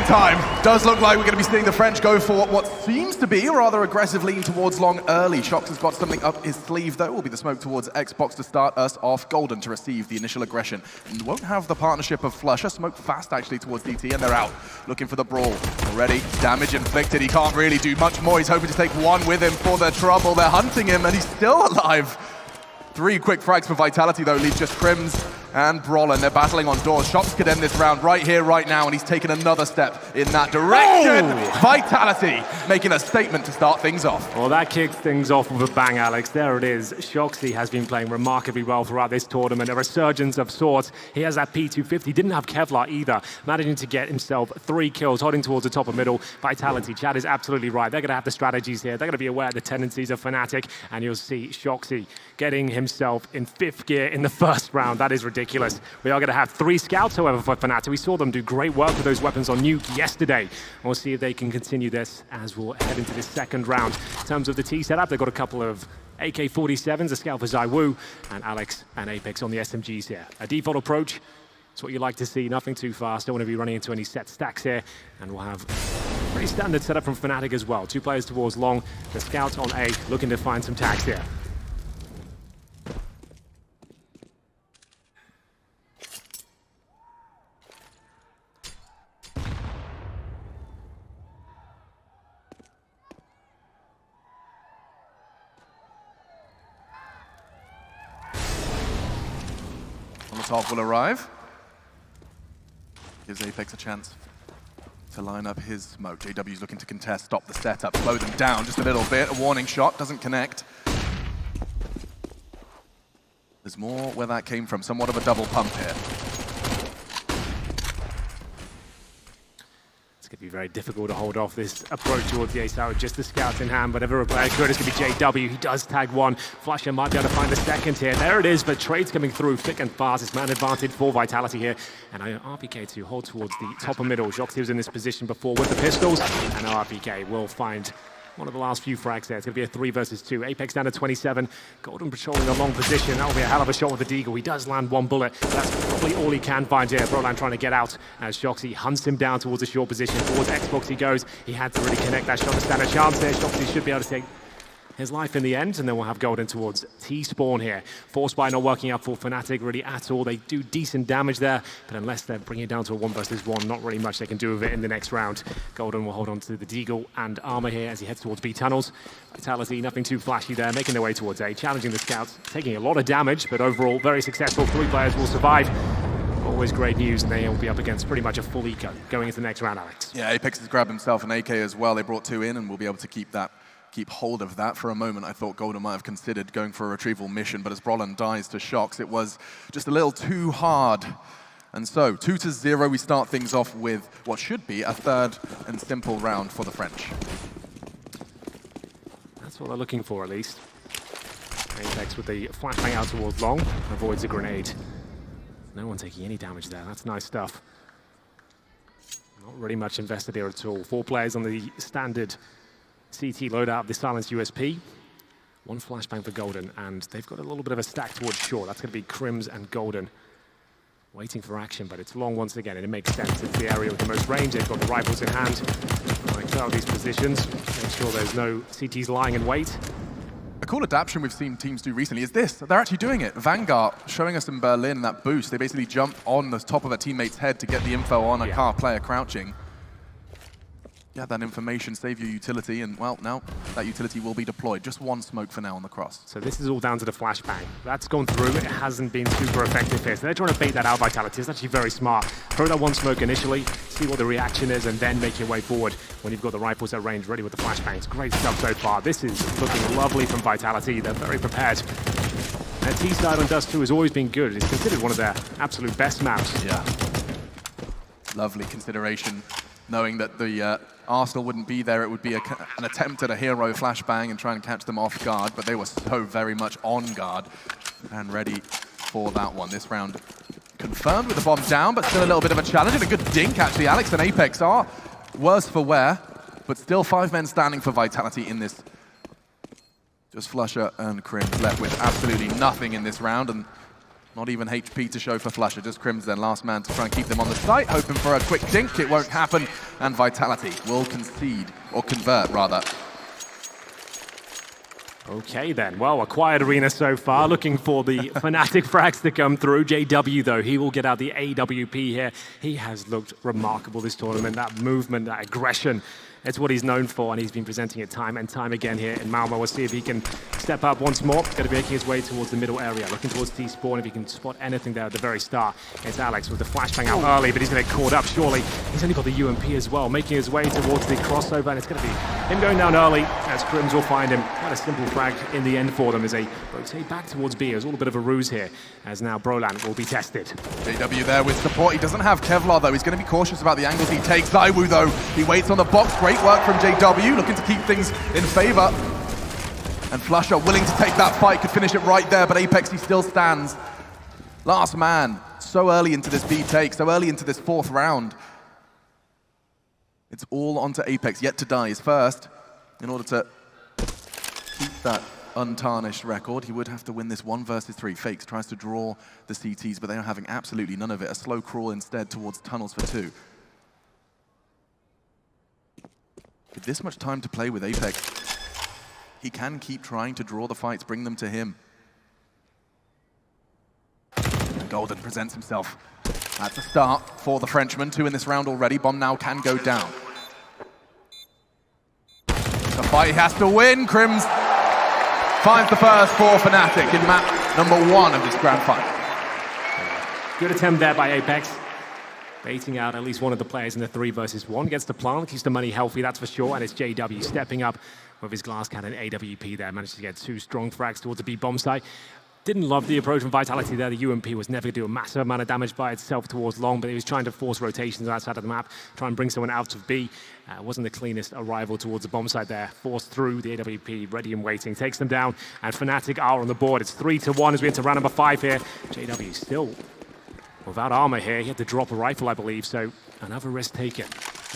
time. Does look like we're going to be seeing the French go for what seems to be a rather aggressive lean towards long early. Shox has got something up his sleeve, though. Will be the smoke towards Xbox to start us off. Golden to receive the initial aggression. And won't have the partnership of Flusher. Smoke fast, actually, towards DT, and they're out. Looking for the brawl. Already damage inflicted. He can't really do much more. He's hoping to take one with him for the trouble. They're hunting him, and he's still alive. 3 quick frags for Vitality, though, leaves just Crims and Brolin. They're battling on doors. Shox could end this round right here, right now, and he's taken another step in that direction. Oh! Vitality making a statement to start things off. Well, that kicks things off with a bang, Alex. There it is. Shoxy has been playing remarkably well throughout this tournament. A resurgence of sorts. He has that P250. Didn't have Kevlar either. Managing to get himself 3 kills, holding towards the top of middle. Vitality, Chad is absolutely right. They're going to have the strategies here. They're going to be aware of the tendencies of Fnatic, and you'll see Shoxy getting himself in 5th gear in the first round. That is ridiculous. We are going to have 3 scouts, however, for Fnatic. We saw them do great work with those weapons on Nuke yesterday. We'll see if they can continue this as we'll head into this second round. In terms of the T setup, they've got a couple of AK-47s, a scout for Zaiwu, and Alex and Apex on the SMGs here. A default approach, it's what you like to see, nothing too fast. Don't want to be running into any set stacks here. And we'll have a pretty standard setup from Fnatic as well. 2 players towards long, the scout on A, looking to find some tags here. Top will arrive. Gives Apex a chance to line up his smoke. JW's looking to contest, stop the setup, slow them down just a little bit. A warning shot, doesn't connect. There's more where that came from, somewhat of a double pump here. It's going to be very difficult to hold off this approach towards the ace out with just the scouts in hand, but if a player could, it's going to be JW. He does tag 1. Flusher might be able to find the second here. There it is, but trades coming through thick and fast. It's man advantage for Vitality here. And RPK to hold towards the top of middle. Shoxy was in this position before with the pistols, and RPK will find one of the last few frags there. It's going to be a 3 versus 2. Apex down to 27. Golden patrolling a long position. That will be a hell of a shot with the Deagle. He does land 1 bullet. That's probably all he can find here. Broline trying to get out as Shoxy hunts him down towards a short position. Towards Xbox he goes. He had to really connect that shot to stand a chance there. Shoxy should be able to take his life in the end, and then we'll have Golden towards T-spawn here. Force buy not working out for Fnatic really at all. They do decent damage there, but unless they're bringing it down to a 1 versus 1, not really much they can do with it in the next round. Golden will hold on to the Deagle and armor here as he heads towards B tunnels. Vitality, nothing too flashy there, making their way towards A, challenging the scouts, taking a lot of damage, but overall very successful. 3 players will survive. Always great news, and they will be up against pretty much a full eco going into the next round, Alex. Yeah, Apex has grabbed himself an AK as well. They brought 2 in, and we'll be able to keep hold of that. For a moment, I thought Golden might have considered going for a retrieval mission, but as Brolin dies to Shox, it was just a little too hard. And so, 2-0, we start things off with what should be a 3rd and simple round for the French. That's what they're looking for, at least. Apex with the flashbang out towards long, avoids a grenade. No one taking any damage there. That's nice stuff. Not really much invested here at all. 4 players on the standard CT loadout of the silenced USP. 1 flashbang for Golden, and they've got a little bit of a stack towards short. That's going to be Crims and Golden waiting for action, but it's long once again, and it makes sense. It's the area with the most range. They've got the rifles in hand. Like clear out these positions, make sure there's no CTs lying in wait. A cool adaptation we've seen teams do recently is this. They're actually doing it. Vanguard showing us in Berlin that boost. They basically jump on the top of a teammate's head to get the info on a car player crouching. Yeah, that information, save your utility, and well, now that utility will be deployed. Just 1 smoke for now on the cross. So this is all down to the flashbang. That's gone through, it hasn't been super effective here. So they're trying to bait that out, Vitality. It's actually very smart. Throw that 1 smoke initially, see what the reaction is, and then make your way forward when you've got the rifles at range ready with the flashbangs. Great stuff so far. This is looking lovely from Vitality. They're very prepared. Their T-side on Dust 2 has always been good. It's considered one of their absolute best maps. Yeah. Lovely consideration, knowing that the Arsenal wouldn't be there. It would be an attempt at a hero flashbang and try and catch them off guard, but they were so very much on guard and ready for that one. This round confirmed with the bomb down, but still a little bit of a challenge, and a good dink actually. Alex and Apex are worse for wear, but still 5 men standing for Vitality in this. Just Flusher and Crims left with absolutely nothing in this round, and Not even HP to show for Flusha, just Crims then, last man to try and keep them on the site, hoping for a quick dink. It won't happen, and Vitality will concede, or convert rather. Okay then, well, a quiet arena so far, looking for the Fnatic frags to come through. JW though, he will get out the AWP here. He has looked remarkable this tournament, that movement, that aggression. It's what he's known for, and he's been presenting it time and time again here in Malmö. We'll see if he can step up once more. Going to be making his way towards the middle area, looking towards T-spawn. If he can spot anything there at the very start. It's Alex with the flashbang out early, but he's going to get caught up, surely. He's only got the UMP as well, making his way towards the crossover, and it's going to be him going down early, as Crims will find him. Quite a simple frag in the end for them as they rotate back towards B. It's all a bit of a ruse here, as now Brolan will be tested. JW there with support. He doesn't have Kevlar though. He's going to be cautious about the angles he takes. Zywoo though, he waits on the box. Great work from JW, looking to keep things in favor. And Flusha willing to take that fight, could finish it right there, but Apex, he still stands. Last man, so early into this B take, so early into this fourth round. It's all onto Apex, yet to die is first. In order to keep that untarnished record, he would have to win this 1 versus 3. Fakes tries to draw the CTs, but they are having absolutely none of it. A slow crawl instead towards tunnels for 2. With this much time to play with Apex, he can keep trying to draw the fights, bring them to him. And Golden presents himself. That's a start for the Frenchman. 2 in this round already. Bomb now can go down. The fight he has to win. Crims finds the first for Fnatic in map number 1 of this grand final. Good attempt there by Apex. Baiting out at least one of the players in the 3 versus 1. Gets the plant, keeps the money healthy, that's for sure. And it's JW stepping up with his glass cannon AWP there. Managed to get 2 strong frags towards the B bomb site. Didn't love the approach from Vitality there. The UMP was never going to do a massive amount of damage by itself towards long, but he was trying to force rotations outside of the map, try and bring someone out of B. Wasn't the cleanest arrival towards the bomb site there. Forced through the AWP, ready and waiting. Takes them down, and Fnatic are on the board. It's 3-1 as we enter round number 5 here. JW still without armor here. He had to drop a rifle, I believe, so another risk taken.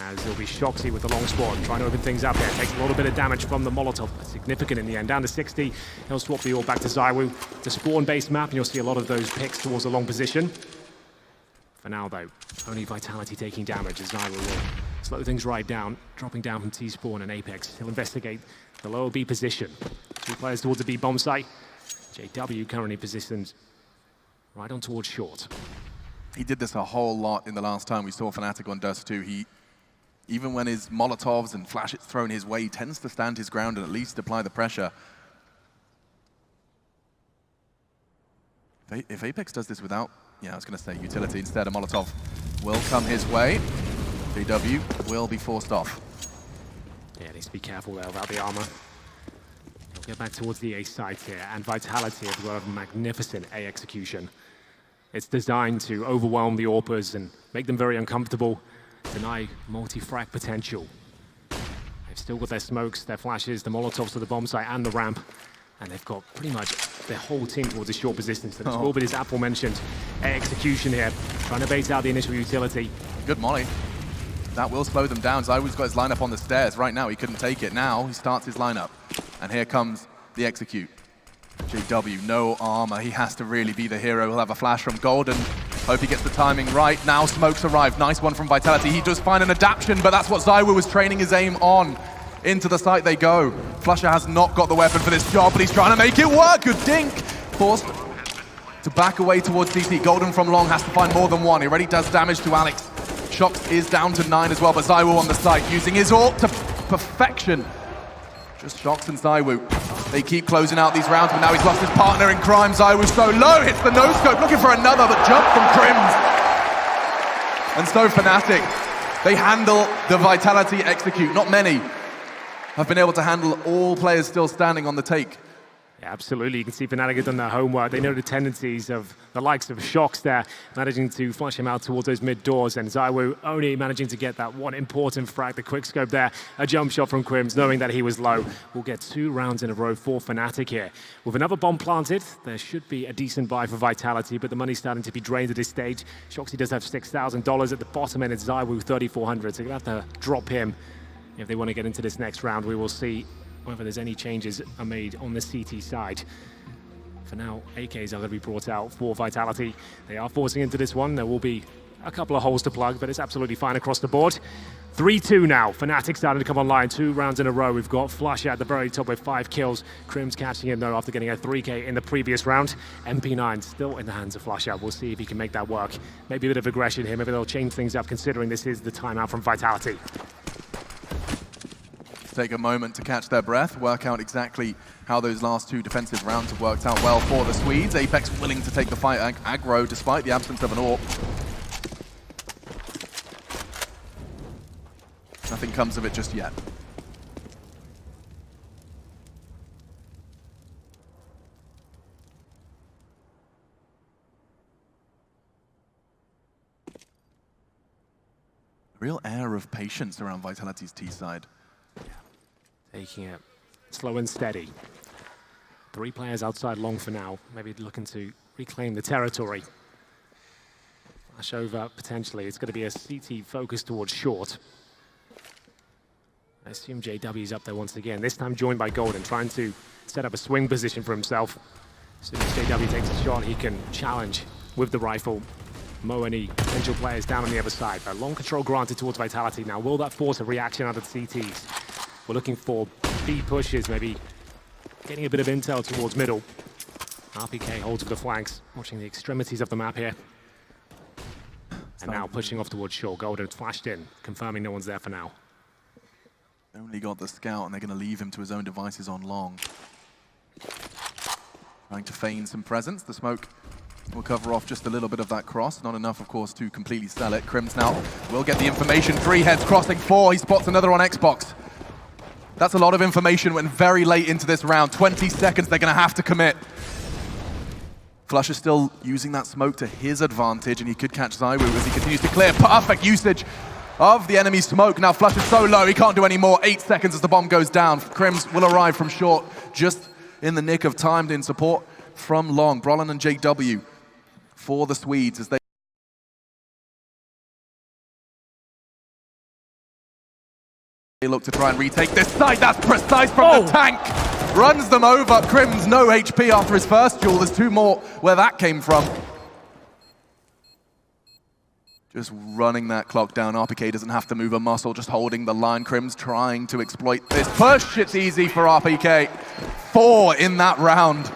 As there'll be Shoxy with the long spawn, trying to open things up here. Takes a little bit of damage from the Molotov, but significant in the end. Down to 60. He'll swap the all back to Zywoo. It's a spawn-based map, and you'll see a lot of those picks towards the long position. For now, though, only Vitality taking damage as Zywoo will slow things right down, dropping down from T-spawn and Apex. He'll investigate the lower B position. 2 players towards the B bomb site. JW currently positioned right on towards short. He did this a whole lot in the last time we saw Fnatic on Dust 2. He, even when his Molotovs and Flash is thrown his way, he tends to stand his ground and at least apply the pressure. If Apex does this without, I was going to say utility, instead a Molotov will come his way. JW will be forced off. Yeah, needs to be careful there about the armor. He'll get back towards the A site here, and Vitality have got a magnificent A execution. It's designed to overwhelm the AWPers and make them very uncomfortable, deny multi-frag potential. They've still got their smokes, their flashes, the Molotovs to the bomb site and the ramp, and they've got pretty much their whole team towards a short position. So this will be this aforementioned execution here, trying to bait out the initial utility. Good molly. That will slow them down. Zywoo's got his lineup on the stairs. Right now he couldn't take it. Now he starts his lineup, and here comes the execute. JW, no armor. He has to really be the hero. He'll have a flash from Golden. Hope he gets the timing right. Now smokes arrive. Nice one from Vitality. He does find an adaptation, but that's what Zywoo was training his aim on. Into the site they go. Flusha has not got the weapon for this job, but he's trying to make it work. Good dink. Forced to back away towards CT. Golden from long has to find more than one. He already does damage to Alex. Shox is down to 9 as well, but Zywoo on the site using his ult to perfection. Just Shox and Zywoo. They keep closing out these rounds, but now he's lost his partner in crime. Zywoo's so low, hits the no-scope, looking for another, but jump from Crims. And so Fnatic, they handle the Vitality execute. Not many have been able to handle all players still standing on the take. Yeah, absolutely. You can see Fnatic have done their homework. They know the tendencies of the likes of Shox there, managing to flush him out towards those mid doors, and Zywoo only managing to get that one important frag, the quick scope there, a jump shot from Crims, knowing that he was low. We'll get 2 rounds in a row for Fnatic here. With another bomb planted, there should be a decent buy for Vitality, but the money's starting to be drained at this stage. Shoxy does have $6,000 at the bottom end, it's Zywoo 3,400, so you're going to have to drop him if they want to get into this next round. We will see whether there's any changes are made on the CT side. For now, AKs are going to be brought out for Vitality. They are forcing into this one. There will be a couple of holes to plug, but it's absolutely fine across the board. 3-2 now. Fnatic starting to come online 2 rounds in a row. We've got Flush at the very top with 5 kills. Crim's catching him though after getting a 3K in the previous round. MP9 still in the hands of Flush out. We'll see if he can make that work. Maybe a bit of aggression here. Maybe they'll change things up considering this is the timeout from Vitality. Take a moment to catch their breath, work out exactly how those last 2 defensive rounds have worked out well for the Swedes. Apex willing to take the fight aggro despite the absence of an AWP. Nothing comes of it just yet. Real air of patience around Vitality's T side. Taking it slow and steady. 3 players outside long for now. Maybe looking to reclaim the territory. Flash over potentially. It's going to be a CT focus towards short. I assume JW's up there once again. This time joined by Golden, trying to set up a swing position for himself. As soon as JW takes a shot, he can challenge with the rifle. Mow any potential players down on the other side. But long control granted towards Vitality. Now, will that force a reaction out of the CTs? We're looking for B pushes, maybe getting a bit of intel towards middle. RPK holds with the flanks, watching the extremities of the map here. And now pushing off towards shore. Golden flashed in, confirming no one's there for now. Only got the scout, and they're going to leave him to his own devices on long. Trying to feign some presence. The smoke will cover off just a little bit of that cross. Not enough, of course, to completely sell it. Crims now will get the information. 3 heads crossing 4. He spots another on Xbox. That's a lot of information when very late into this round. 20 seconds, they're going to have to commit. Flush is still using that smoke to his advantage, and he could catch Zywoo as he continues to clear. Perfect usage of the enemy smoke. Now Flush is so low, he can't do any more. 8 seconds as the bomb goes down. Crims will arrive from short, just in the nick of time in support from long. Brolin and JW for the Swedes as they look to try and retake this side. That's precise from the tank. Runs them over. Crims no HP after his first duel. There's 2 more where that came from. Just running that clock down. RPK doesn't have to move a muscle, just holding the line. Crims trying to exploit this push. It's easy for RPK. 4 in that round.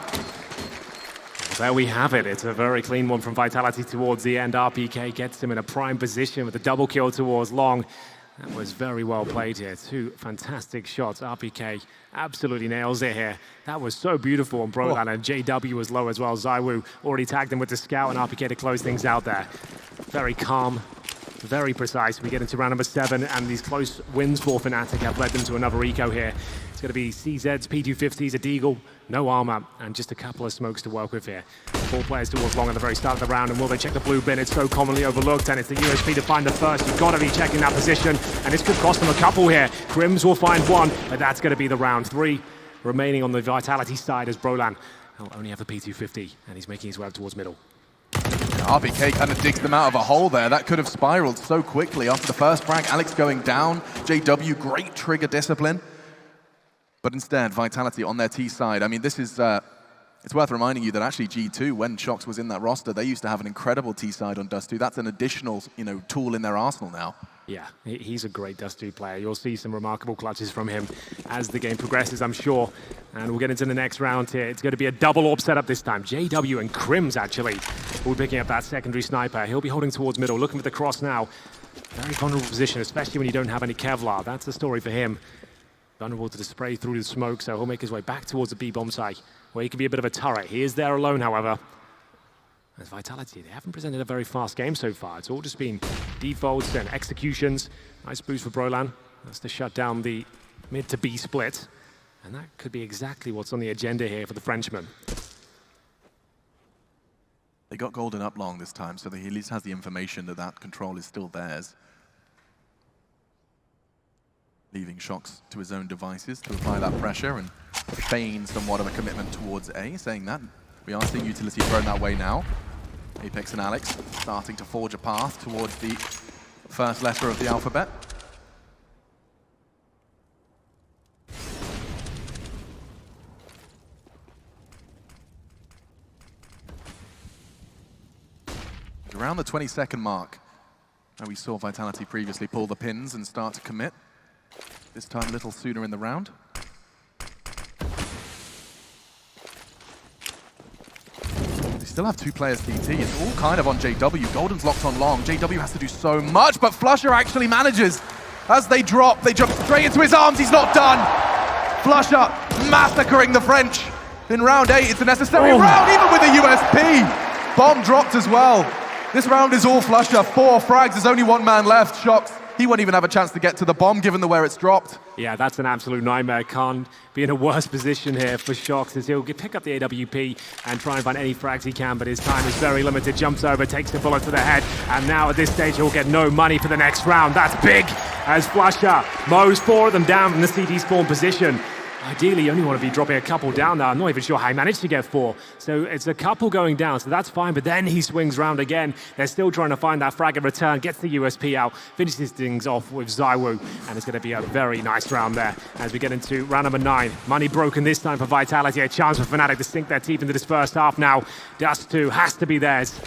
There we have it. It's a very clean one from Vitality towards the end. RPK gets him in a prime position with a double kill towards long. That was very well played here. 2 fantastic shots. RPK absolutely nails it here. That was so beautiful on Brolan, and JW was low as well. Zywoo already tagged him with the scout, and RPK to close things out there. Very calm, very precise. We get into round number 7, and these close wins for Fnatic have led them to another eco here. It's going to be CZs, P250s, a Deagle, no armor, and just a couple of smokes to work with here. 4 players towards long at the very start of the round, and will they check the blue bin? It's so commonly overlooked, and it's the USP to find the first. You've got to be checking that position, and this could cost them a couple here. Crims will find 1, but that's going to be the round. 3 remaining on the Vitality side as Brolan will only have the P250, and he's making his way up towards middle. RPK kind of digs them out of a hole there. That could have spiraled so quickly after the first frag. Alex going down. JW, great trigger discipline. But instead, Vitality on their T side. I mean, this is, it's worth reminding you that actually G2, when Shox was in that roster, they used to have an incredible T side on Dust 2. That's an additional, tool in their arsenal now. Yeah, he's a great Dust 2 player. You'll see some remarkable clutches from him as the game progresses, I'm sure. And we'll get into the next round here. It's going to be a double AWP setup this time. JW and Crims, actually, will be picking up that secondary sniper. He'll be holding towards middle, looking for the cross now. Very vulnerable position, especially when you don't have any Kevlar. That's the story for him. Vulnerable to the spray through the smoke, so he'll make his way back towards the B-bomb site, where he can be a bit of a turret. He is there alone, however. As Vitality, they haven't presented a very fast game so far. It's all just been defaults and executions. Nice boost for Brolan. That's to shut down the mid to B split. And that could be exactly what's on the agenda here for the Frenchman. They got Golden up long this time, so he at least has the information that that control is still theirs. Leaving Shox to his own devices to apply that pressure and feign somewhat of a commitment towards A. Saying that, we are seeing utility thrown that way now. Apex and Alex starting to forge a path towards the first letter of the alphabet. around the 20-second mark. And we saw Vitality previously pull the pins and start to commit. This time a little sooner in the round. They still have 2 players DT. It's all kind of on JW. Golden's locked on long. JW has to do so much, but Flusher actually manages. As they jump straight into his arms. He's not done. Flusher massacring the French. In round 8, it's a necessary round, even with a USP. Bomb dropped as well. This round is all Flusher. 4 frags, there's only 1 man left. Shox, he won't even have a chance to get to the bomb given the where it's dropped. Yeah, that's an absolute nightmare. Can't be in a worse position here for Shox as he'll pick up the AWP and try and find any frags he can, but his time is very limited. Jumps over, takes the bullet to the head, and now at this stage he'll get no money for the next round. That's big as Flusher mows 4 of them down from the CT spawn position. Ideally, you only want to be dropping a couple down there. I'm not even sure how he managed to get 4. So it's a couple going down, so that's fine. But then he swings round again. They're still trying to find that frag in return, gets the USP out, finishes things off with ZywOo, and it's going to be a very nice round there as we get into round number 9. Money broken this time for Vitality. A chance for Fnatic to sink their teeth into this first half now. Dust 2 has to be theirs.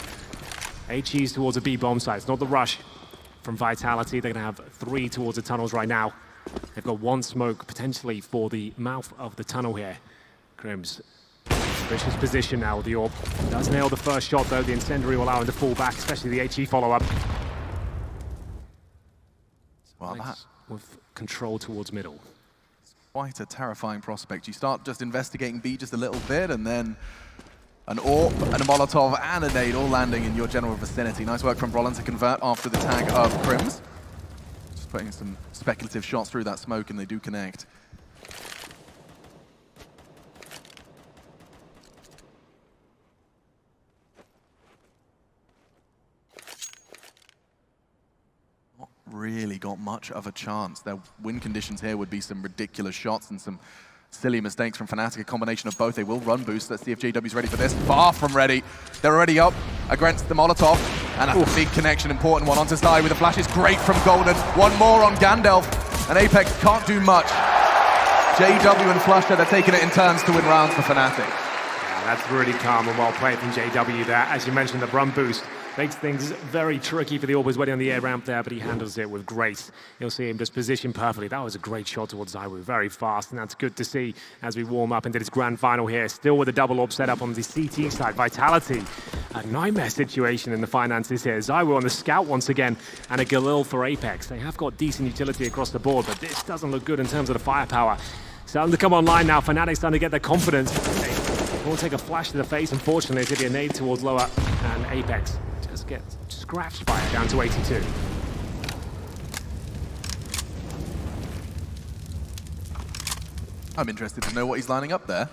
HE's towards a B bomb site. It's not the rush from Vitality. They're going to have 3 towards the tunnels right now. They've got 1 smoke potentially for the mouth of the tunnel here. Crims, vicious position now. The orb does nail the first shot though. The incendiary will allow him to fall back, especially the HE follow-up. Well, that with control towards middle. Quite a terrifying prospect. You start just investigating B just a little bit, and then an AWP, and a Molotov, and a nade all landing in your general vicinity. Nice work from Brollan to convert after the tag of Crims. Putting some speculative shots through that smoke, and they do connect. Not really got much of a chance. Their win conditions here would be some ridiculous shots and some silly mistakes from Fnatic, a combination of both. They will run boost. Let's see if JW's ready for this. Far from ready. They're already up against the Molotov. And that's a big connection, important one. Onto Sai with the flashes. Great from Golden. 1 more on Gandalf. And Apex can't do much. JW and Flusher, they're taking it in turns to win rounds for Fnatic. Yeah, that's really calm and well played from JW there. As you mentioned, the run boost makes things very tricky for the Orbers waiting on the air ramp there, but he handles it with grace. You'll see him just positioned perfectly. That was a great shot towards ZywOo, very fast, and that's good to see as we warm up into this grand final here. Still with a double orb setup on the CT side. Vitality, a nightmare situation in the finances here. ZywOo on the scout once again, and a Galil for Apex. They have got decent utility across the board, but this doesn't look good in terms of the firepower. Starting to come online now. Fnatic's starting to get their confidence. They will take a flash to the face, unfortunately. It's going to be a nade towards lower, and Apex just gets scratched by it, down to 82. I'm interested to know what he's lining up there.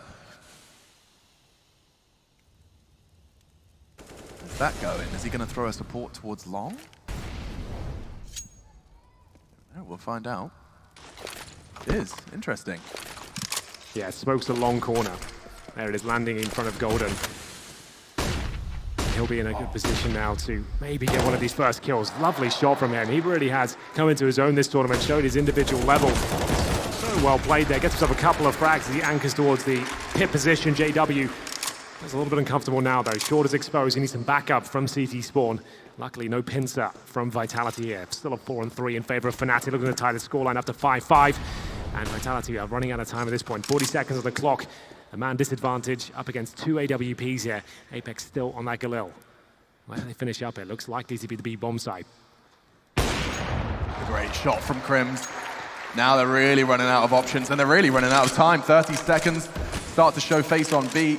Where's that going? Is he going to throw a support towards long? No, we'll find out. It is. Interesting. Yeah, smokes a long corner. There it is, landing in front of Golden. He'll be in a good position now to maybe get one of these first kills. Lovely shot from him. He really has come into his own this tournament, showed his individual level. So well played there. Gets himself a couple of frags as he anchors towards the pit position. JW is a little bit uncomfortable now though. Short is exposed. He needs some backup from CT spawn. Luckily, no pincer from Vitality here. Still a 4-3 in favor of Fnatic, looking to tie the scoreline up to 5-5. And Vitality are running out of time at this point. 40 seconds on the clock. A man disadvantage up against 2 AWPs here. Apex still on that Galil. Where do they finish up? It looks likely to be the B bomb site. A great shot from Crims. Now they're really running out of options, and they're really running out of time. 30 seconds. Start to show face on B.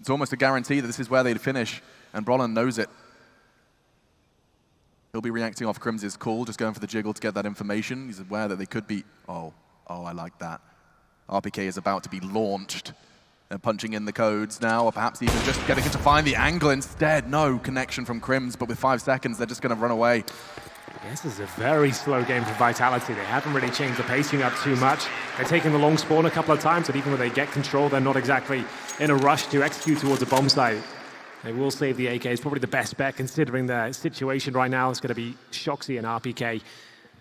It's almost a guarantee that this is where they'd finish, and Brollan knows it. He'll be reacting off Crims' call, just going for the jiggle to get that information. He's aware that they could be... Oh, I like that. RPK is about to be launched. They're punching in the codes now, or perhaps even just getting it to find the angle instead. No connection from Crims, but with 5 seconds, they're just going to run away. This is a very slow game for Vitality. They haven't really changed the pacing up too much. They're taking the long spawn a couple of times, but even when they get control, they're not exactly in a rush to execute towards a bomb site. They will save the AK. It's probably the best bet considering the situation right now. It's going to be Shoxy and RPK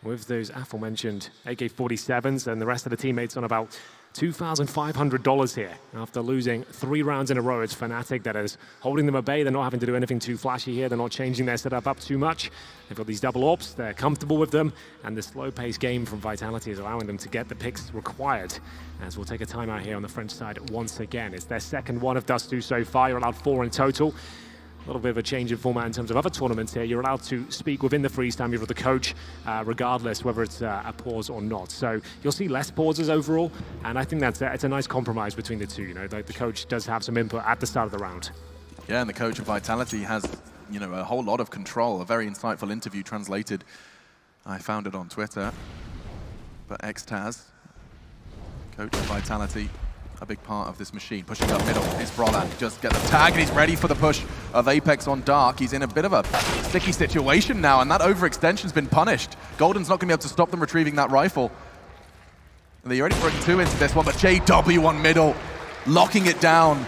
with those aforementioned AK-47s, and the rest of the teammates on about $2,500 here after losing 3 rounds in a row. It's Fnatic that is holding them at bay. They're not having to do anything too flashy here. They're not changing their setup up too much. They've got these double ops. They're comfortable with them. And the slow-paced game from Vitality is allowing them to get the picks required. As we'll take a timeout here on the French side once again. It's their second one of Dust 2 so far. You're allowed 4 in total. A little bit of a change in format in terms of other tournaments here. You're allowed to speak within the freeze time. You're with the coach, regardless whether it's a pause or not. So you'll see less pauses overall, and I think it's a nice compromise between the two. You know, the coach does have some input at the start of the round. Yeah, and the coach of Vitality has, you know, a whole lot of control. A very insightful interview translated. I found it on Twitter. But Xtaz, coach of Vitality, a big part of this machine. Pushing up middle is Brolan. Just get the tag, and he's ready for the push of Apex on Dark. He's in a bit of a sticky situation now, and that overextension's been punished. Golden's not going to be able to stop them retrieving that rifle. And they already brought 2 into this one, but JW on middle, locking it down.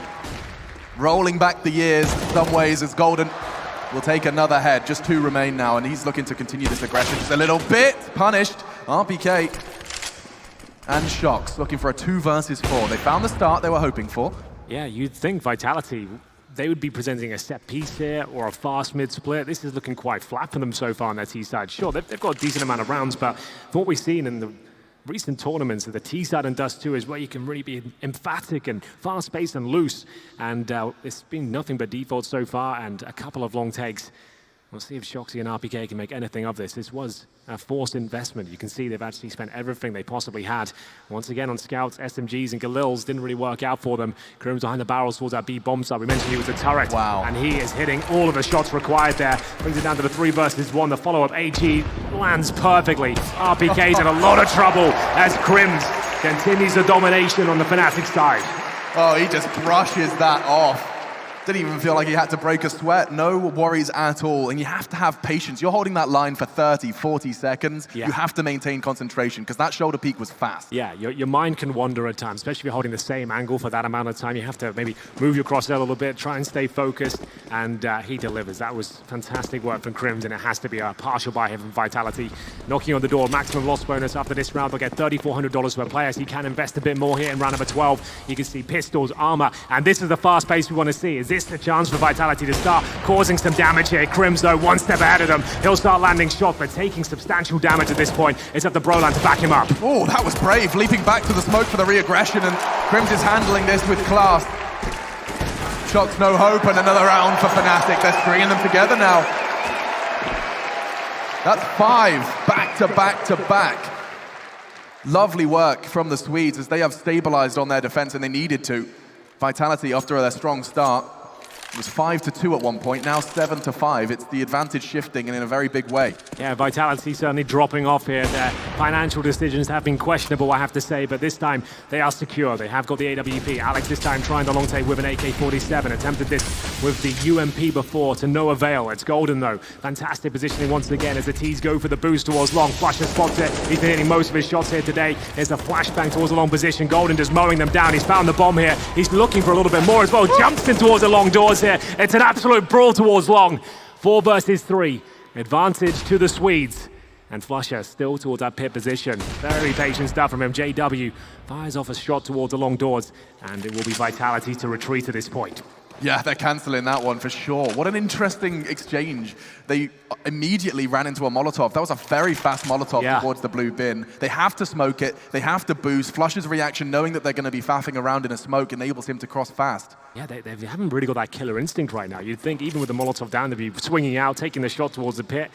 Rolling back the years in some ways as Golden will take another head. Just 2 remain now, and he's looking to continue this aggression just a little bit. Punished. RPK and Shox looking for a 2 versus 4. They found the start they were hoping for. Yeah, you'd think Vitality, they would be presenting a set piece here or a fast mid split. This is looking quite flat for them so far on their T side. Sure, they've got a decent amount of rounds, but from what we've seen in the recent tournaments, the T side and Dust 2 is where you can really be emphatic and fast-paced and loose. And it's been nothing but default so far and a couple of long takes. We'll see if Shoxy and RPK can make anything of this. This was a forced investment. You can see they've actually spent everything they possibly had. Once again on Scouts, SMGs and Galils didn't really work out for them. Krim's behind the barrels towards that B bomb side. We mentioned he was a turret. Wow. And he is hitting all of the shots required there. Brings it down to the 3 versus 1. The follow-up AG lands perfectly. RPK's in a lot of trouble as Krims continues the domination on the Fnatic side. Oh, he just brushes that off. Didn't even feel like he had to break a sweat. No worries at all. And you have to have patience. You're holding that line for 30, 40 seconds. Yeah. You have to maintain concentration because that shoulder peak was fast. Yeah, your mind can wander at times, especially if you're holding the same angle for that amount of time. You have to maybe move your crosshair a little bit, try and stay focused, and he delivers. That was fantastic work from Krims, and it has to be a partial buy here from Vitality. Knocking on the door, maximum loss bonus after this round. They'll get $3,400 per player, so you can invest a bit more here in round number 12. You can see pistols, armor, and this is the fast pace we want to see. Is this the chance for Vitality to start causing some damage here? Krims, though, 1 step ahead of them. He'll start landing shots, but taking substantial damage at this point. It's up to Brolan to back him up. Oh, that was brave. Leaping back to the smoke for the re-aggression, and Krims is handling this with class. Shots no hope, and another round for Fnatic. They're stringing them together now. That's 5 back to back to back. Lovely work from the Swedes as they have stabilized on their defense, and they needed to. Vitality, after their strong start, was 5-2 at one point, now 7-5. It's the advantage shifting and in a very big way. Yeah, Vitality certainly dropping off here. Their financial decisions have been questionable, I have to say, but this time they are secure. They have got the AWP. Alex this time trying the long take with an AK-47. Attempted this with the UMP before to no avail. It's Golden though. Fantastic positioning once again as the T's go for the boost towards long. Flasher spots it. He's been hitting most of his shots here today. There's a flashbang towards the long position. Golden just mowing them down. He's found the bomb here. He's looking for a little bit more as well. Jumps in towards the long doors here. It's an absolute brawl towards long. 4 versus 3. Advantage to the Swedes. And Flusher still towards that pit position. Very patient stuff from him. JW fires off a shot towards the long doors. And it will be Vitality to retreat at this point. Yeah, they're cancelling that one for sure. What an interesting exchange. They immediately ran into a Molotov. That was a very fast Molotov towards the blue bin. They have to smoke it. They have to boost. Flusher's reaction, knowing that they're going to be faffing around in a smoke, enables him to cross fast. Yeah, they haven't really got that killer instinct right now. You'd think even with the Molotov down, they'd be swinging out, taking the shot towards the pit.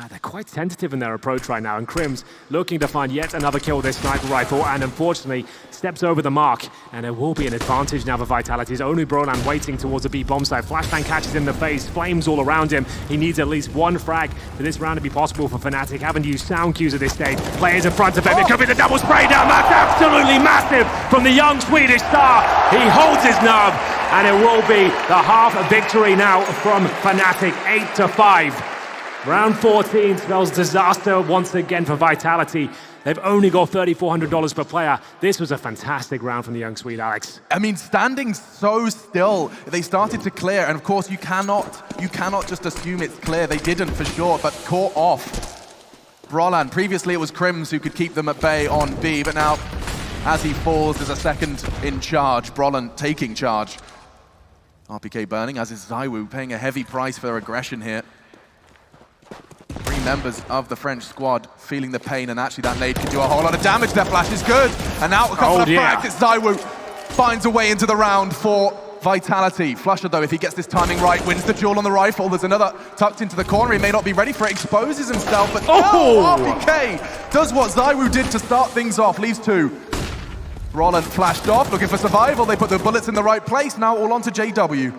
They're quite tentative in their approach right now, and Krims looking to find yet another kill with this sniper rifle, and unfortunately steps over the mark, and it will be an advantage now for Vitality. It's only Brolan waiting towards the B bomb site. Flashbang catches him in the face, flames all around him. He needs at least 1 frag for this round to be possible for Fnatic. Haven't used sound cues at this stage. Players in front of him. It could be the double spray down. That's absolutely massive from the young Swedish star. He holds his nerve, and it will be the half victory now from Fnatic, 8-5. Round 14 spells disaster once again for Vitality. They've only got $3,400 per player. This was a fantastic round from the young Swede, Alex. I mean, standing so still, they started to clear, and of course you cannot just assume it's clear. They didn't for sure, but caught off. Brolan, previously it was Krims who could keep them at bay on B, but now As he falls, there's a second in charge. Brolin taking charge. RPK burning, as is ZywOo, paying a heavy price for their aggression here. 3 members of the French squad feeling the pain, and actually that nade can do a whole lot of damage. Their flash is good. And now a couple of frags. It's ZywOo finds a way into the round for Vitality. Flusha, though, if he gets this timing right, wins the duel on the rifle. There's another tucked into the corner. He may not be ready for it, exposes himself, but RPK does what ZywOo did to start things off. Leaves 2. Brolin flashed off, looking for survival. They put the bullets in the right place. Now all on to JW.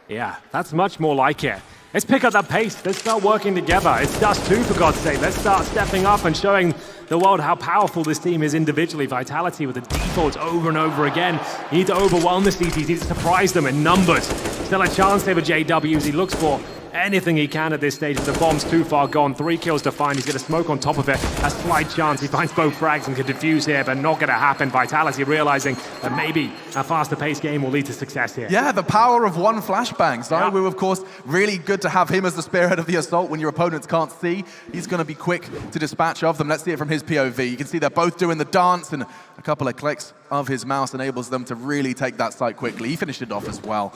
Yeah, that's much more like it. Let's pick up that pace. Let's start working together. It's Dust 2, for God's sake. Let's start stepping up and showing the world how powerful this team is individually. Vitality with the defaults over and over again. You need to overwhelm the CTs. You need to surprise them in numbers. Still a chance there for JW as he looks for anything he can at this stage. If the bomb's too far gone, 3 kills to find. He's going to smoke on top of it. A slight chance. He finds both frags and can defuse here, but not going to happen. Vitality realizing that maybe a faster paced game will lead to success here. Yeah, the power of one flashbang. ZywOo, of course, really good to have him as the spearhead of the assault when your opponents can't see. He's going to be quick to dispatch of them. Let's see it from his POV. You can see they're both doing the dance, and a couple of clicks of his mouse enables them to really take that site quickly. He finished it off as well.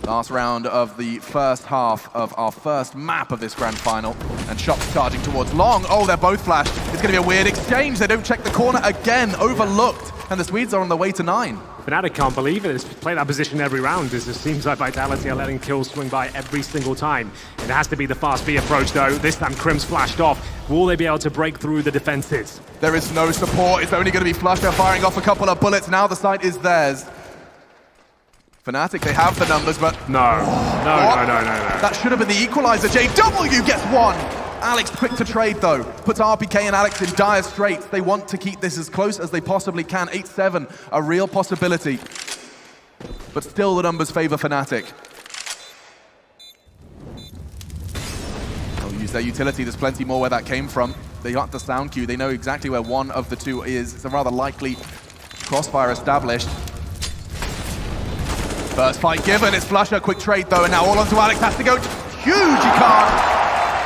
Last round of the first half of our first map of this grand final. And Shox charging towards Long. Oh, they're both flashed. It's going to be a weird exchange. They don't check the corner again. Overlooked. And the Swedes are on their way to 9. Fnatic can't believe it. It's played that position every round. It seems like Vitality are letting kills swing by every single time. It has to be the fast B approach, though. This time Crim's flashed off. Will they be able to break through the defenses? There is no support. It's only going to be Flusha firing off a couple of bullets. Now the site is theirs. Fnatic, they have the numbers, but... No. That should have been the equalizer. JW gets 1. Alex quick to trade, though. Puts RPK and Alex in dire straits. They want to keep this as close as they possibly can. 8-7, a real possibility. But still the numbers favor Fnatic. They'll use their utility. There's plenty more where that came from. They got the sound cue. They know exactly where one of the two is. It's a rather likely crossfire established. First fight given, it's Flusha, quick trade though, and now all onto Alex, has to go huge, he can't.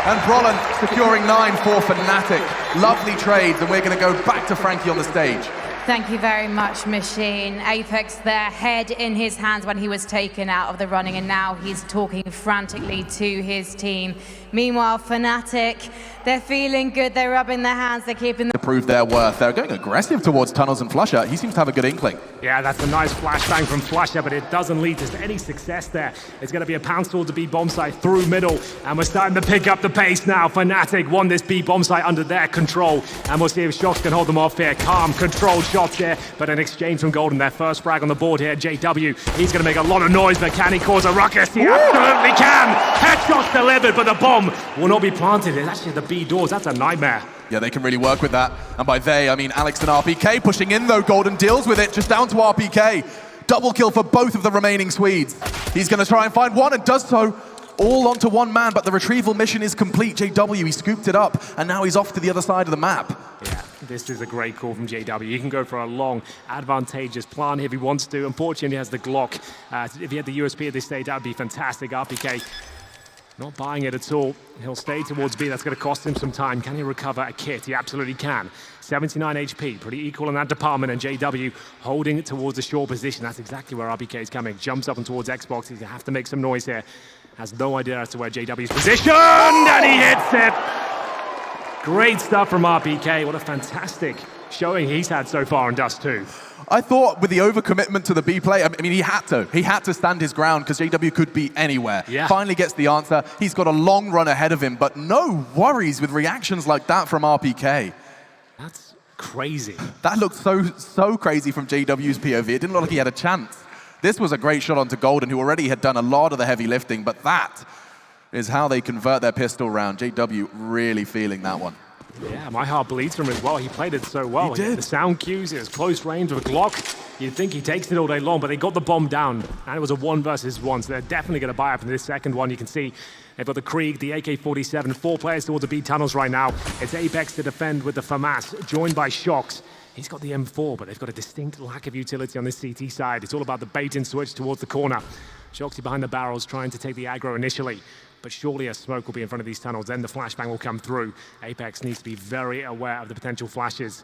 And Brolin securing 9 for Fnatic. Lovely trades, and we're going to go back to Frankie on the stage. Thank you very much, Machine. Apex, their head in his hands when he was taken out of the running, and now he's talking frantically to his team. Meanwhile, Fnatic, they're feeling good, they're rubbing their hands, they're keeping to prove their worth. They're going aggressive towards tunnels and Flusha. He seems to have a good inkling. Yeah, that's a nice flashbang from Flusha, but it doesn't lead to any success there. It's going to be a pound stall to B bomb site through middle, and we're starting to pick up the pace now. Fnatic won this B bomb site under their control, and we'll see if Shox can hold them off here. Calm, controlled shots here, but an exchange from Golden. Their first frag on the board here. JW, he's going to make a lot of noise, but can he cause a ruckus? He absolutely can! Headshots delivered, but the bomb will not be planted. It's actually the B doors. That's a nightmare. Yeah, they can really work with that. And by they, I mean Alex and RPK pushing in, though. Golden deals with it, just down to RPK. Double kill for both of the remaining Swedes. He's going to try and find one, and does so. All onto one man, but the retrieval mission is complete. JW, he scooped it up, and now he's off to the other side of the map. Yeah, this is a great call from JW. He can go for a long, advantageous plan if he wants to. Unfortunately, he has the Glock. If he had the USP at this stage, that would be fantastic. RPK not buying it at all. He'll stay towards B. That's going to cost him some time. Can he recover a kit? He absolutely can. 79 HP, pretty equal in that department, and JW holding it towards the short position. That's exactly where RPK is coming. Jumps up and towards Xbox. He's going to have to make some noise here. Has no idea as to where JW's positioned, and he hits it! Great stuff from RPK. What a fantastic showing he's had so far in Dust 2. I thought with the overcommitment to the B play, I mean, he had to stand his ground because JW could be anywhere. Yeah. Finally gets the answer. He's got a long run ahead of him, but no worries with reactions like that from RPK. That's crazy. That looked so crazy from JW's POV. It didn't look like he had a chance. This was a great shot onto Golden, who already had done a lot of the heavy lifting, but that is how they convert their pistol round. JW really feeling that one. Yeah, my heart bleeds for him as well. He played it so well. He did. The sound cues, it was close range with a Glock. You'd think he takes it all day long, but they got the bomb down, and it was a 1 versus 1, so they're definitely going to buy up in this second one. You can see they've got the Krieg, the AK-47, 4 players towards the B tunnels right now. It's Apex to defend with the FAMAS, joined by Shox. He's got the M4, but they've got a distinct lack of utility on this CT side. It's all about the bait and switch towards the corner. Shoxy behind the barrels, trying to take the aggro initially. But surely a smoke will be in front of these tunnels, then the flashbang will come through. Apex needs to be very aware of the potential flashes.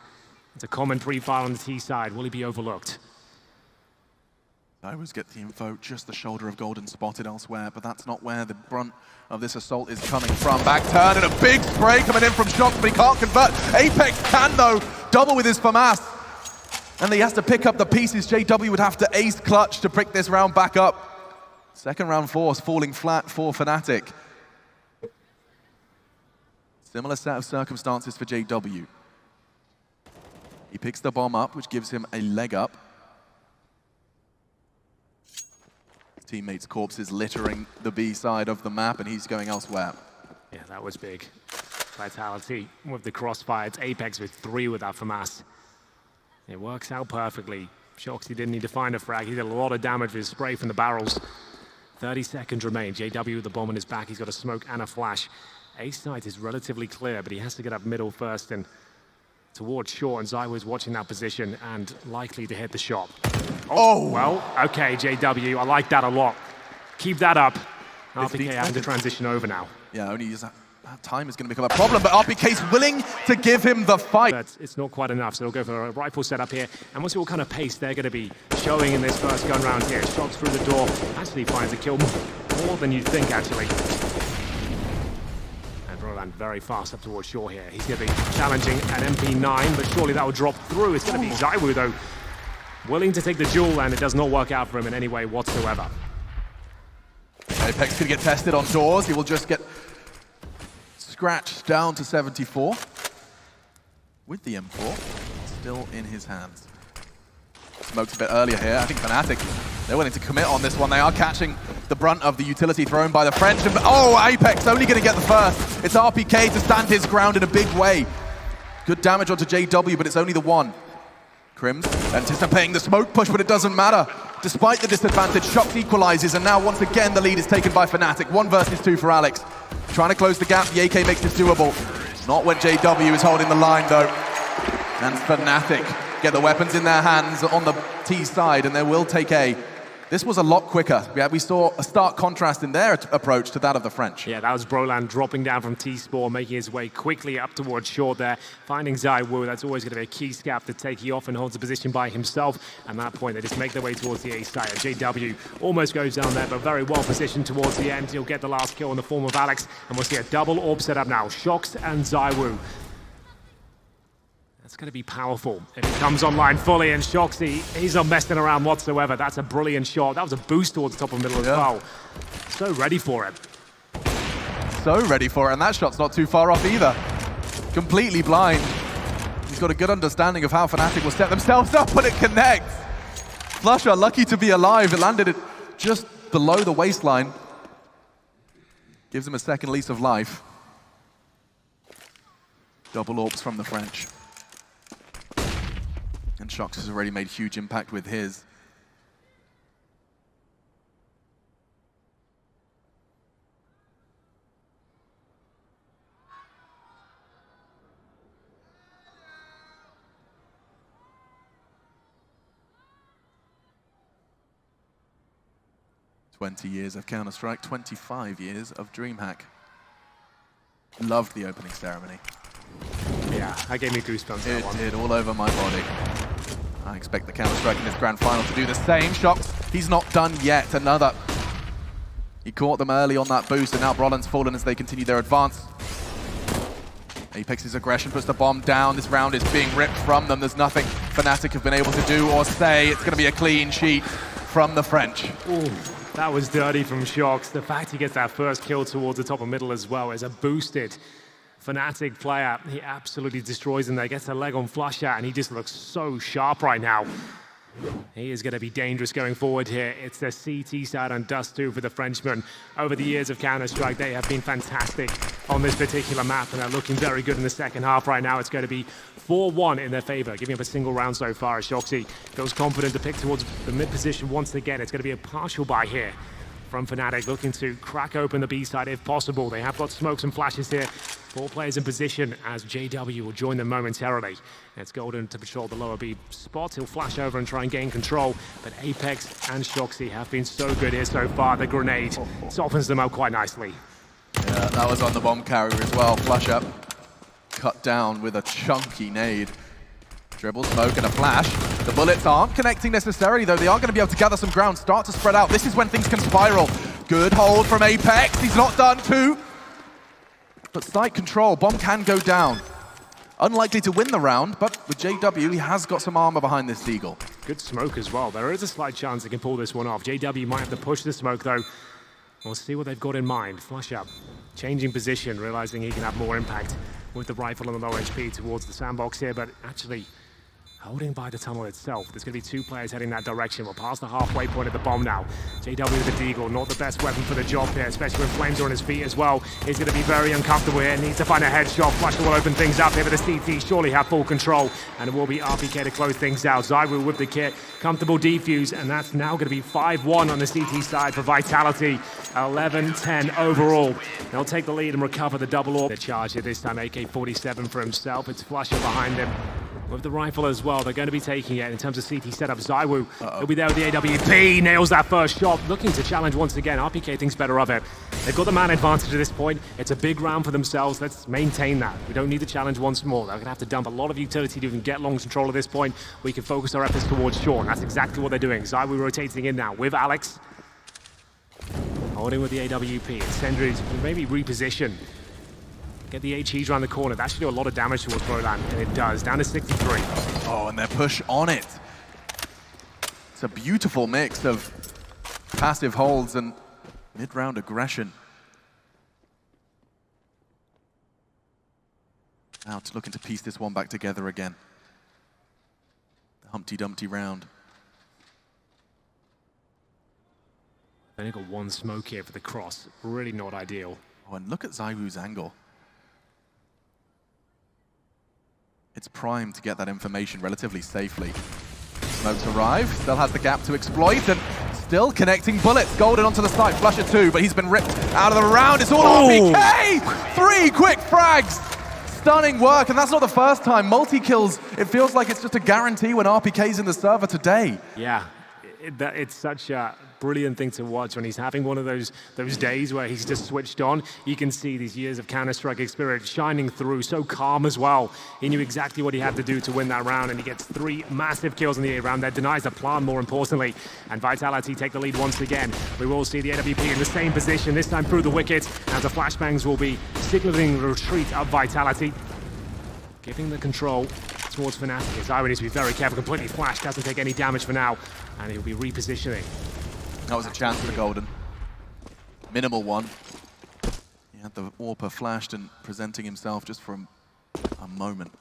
It's a common pre-fire on the T side. Will he be overlooked? I always get the info, just the shoulder of Golden spotted elsewhere, but that's not where the brunt of this assault is coming from. Back turn and a big spray coming in from Shox, but he can't convert. Apex can though, double with his FAMAS. And he has to pick up the pieces. JW would have to ace clutch to pick this round back up. Second round force falling flat for Fnatic. Similar set of circumstances for JW. He picks the bomb up, which gives him a leg up. His teammates' corpses littering the B side of the map, and he's going elsewhere. Yeah, that was big. Vitality with the crossfire. It's Apex with 3 with that FAMAS. It works out perfectly. Shoxy didn't need to find a frag. He did a lot of damage with his spray from the barrels. 30 seconds remain. JW with the bomb on his back. He's got a smoke and a flash. A side is relatively clear, but he has to get up middle first and towards short, and Zywo is watching that position and likely to hit the shot. Oh! Well, okay, JW, I like that a lot. Keep that up. RPK having to transition over now. Yeah, only that time is going to become a problem, but RPK's willing to give him the fight. But it's not quite enough, so they'll go for a rifle setup here. And we'll see what kind of pace they're going to be showing in this first gun round here. Shots through the door, actually finds a kill more than you'd think, actually. Very fast up towards shore here. He's going to be challenging an MP9, but surely that will drop through. It's going to be Zywo, though, willing to take the duel, and it does not work out for him in any way whatsoever. Apex could get tested on doors. He will just get scratched down to 74 with the M4 still in his hands. Smoked a bit earlier here. I think Fnatic, they're willing to commit on this one. They are catching the brunt of the utility thrown by the French. And, oh, Apex only going to get the first. It's RPK to stand his ground in a big way. Good damage onto JW, but it's only the one. Crims anticipating the smoke push, but it doesn't matter. Despite the disadvantage, Shox equalizes, and now once again the lead is taken by Fnatic. 1 versus 2 for Alex. Trying to close the gap, the AK makes it doable. Not when JW is holding the line, though. And Fnatic get the weapons in their hands on the T side, and they will take A. This was a lot quicker. We saw a stark contrast in their approach to that of the French. Yeah, that was Broland dropping down from T-Spore, making his way quickly up towards short there, finding Zywo. That's always going to be a key scap to take. He often holds a position by himself. At that point, they just make their way towards the A side. JW almost goes down there, but very well positioned towards the end. He'll get the last kill in the form of Alex, and we'll see a double orb set up now. Shox and Zywo. It's going to be powerful if it comes online fully, and Shoxy, he's not messing around whatsoever. That's a brilliant shot. That was a boost towards the top of the middle as well. So ready for it. So ready for it, and that shot's not too far off either. Completely blind. He's got a good understanding of how Fnatic will set themselves up when it connects. Flusher, lucky to be alive. It landed it just below the waistline. Gives him a second lease of life. Double orbs from the French. And Shox has already made huge impact with his. "20 years of Counter-Strike, 25 years of DreamHack." Loved the opening ceremony. Yeah, that gave me goosebumps. It did, all over my body. I expect the Counter-Strike in this grand final to do the same. Shox, he's not done yet. Another. He caught them early on that boost, and now Broland's fallen as they continue their advance. Apex's aggression puts the bomb down. This round is being ripped from them. There's nothing Fnatic have been able to do or say. It's going to be a clean sheet from the French. Ooh, that was dirty from Shox. The fact he gets that first kill towards the top of middle as well is a boosted Fnatic player. He absolutely destroys them there, gets a leg on Flusher, and he just looks so sharp right now. He is going to be dangerous going forward here. It's the CT side on Dust 2 for the Frenchman. Over the years of Counter-Strike, they have been fantastic on this particular map, and they're looking very good in the second half right now. It's going to be 4-1 in their favor, giving up a single round so far as Shoxy feels confident to pick towards the mid position once again. It's going to be a partial buy here from Fnatic, looking to crack open the B side if possible. They have got smokes and flashes here. 4 players in position as JW will join them momentarily. It's Golden to patrol the lower B spot. He'll flash over and try and gain control, but Apex and Shoxy have been so good here so far. The grenade softens them out quite nicely. Yeah, that was on the bomb carrier as well. Flush up, cut down with a chunky nade. Dribble, smoke, and a flash. The bullets aren't connecting necessarily, though. They are going to be able to gather some ground, start to spread out. This is when things can spiral. Good hold from Apex. He's not done too. But site control, bomb can go down. Unlikely to win the round, but with JW, he has got some armor behind this Deagle. Good smoke as well. There is a slight chance they can pull this one off. JW might have to push the smoke, though. We'll see what they've got in mind. Flush up, changing position, realizing he can have more impact with the rifle on the low HP towards the sandbox here, but actually holding by the tunnel itself. There's going to be two players heading that direction. We're past the halfway point of the bomb now. JW with the Deagle, not the best weapon for the job here, especially when Flames are on his feet as well. He's going to be very uncomfortable here. Needs to find a headshot. Flush will open things up here, but the CT surely have full control, and it will be RPK to close things out. ZywOo with the kit, comfortable defuse, and that's now going to be 5-1 on the CT side for Vitality. 11-10 overall. They'll take the lead and recover the double orb. The charge here this time, AK-47 for himself. It's Flusher behind him with the rifle as well. They're going to be taking it in terms of CT setup. ZywOo will be there with the AWP, nails that first shot, looking to challenge once again. RPK thinks better of it. They've got the man advantage at this point. It's a big round for themselves. Let's maintain that. We don't need the challenge once more. They're going to have to dump a lot of utility to even get long control at this point. We can focus our efforts towards Sean. That's exactly what they're doing. ZywOo rotating in now with Alex. Holding with the AWP. Sendries maybe reposition. Get the HEs around the corner. That should do a lot of damage towards Roland, and it does. Down to 63. Oh, and their push on it. It's a beautiful mix of passive holds and mid-round aggression. Now to looking to piece this one back together again. The Humpty Dumpty round. They only got one smoke here for the cross. Really not ideal. Oh, and look at ZywOo's angle. It's primed to get that information relatively safely. Smokes arrive, still has the gap to exploit, and still connecting bullets. Golden onto the side, Flusher 2, but he's been ripped out of the round. It's all RPK! 3 quick frags! Stunning work, and that's not the first time. Multi-kills, it feels like it's just a guarantee when RPK's in the server today. Yeah, it's such a brilliant thing to watch when he's having one of those days where he's just switched on. You can see these years of Counter-Strike experience shining through, so calm as well. He knew exactly what he had to do to win that round, and he gets 3 massive kills in the A round that denies the plan, more importantly. And Vitality take the lead once again. We will see the AWP in the same position, this time through the wicket, as the flashbangs will be signaling the retreat of Vitality. Giving the control towards Fnatic. ZywOo needs to be very careful, completely flashed, doesn't take any damage for now, and he'll be repositioning. That was a chance for Golden. Minimal one. He had the AWP flashed and presenting himself just for a moment.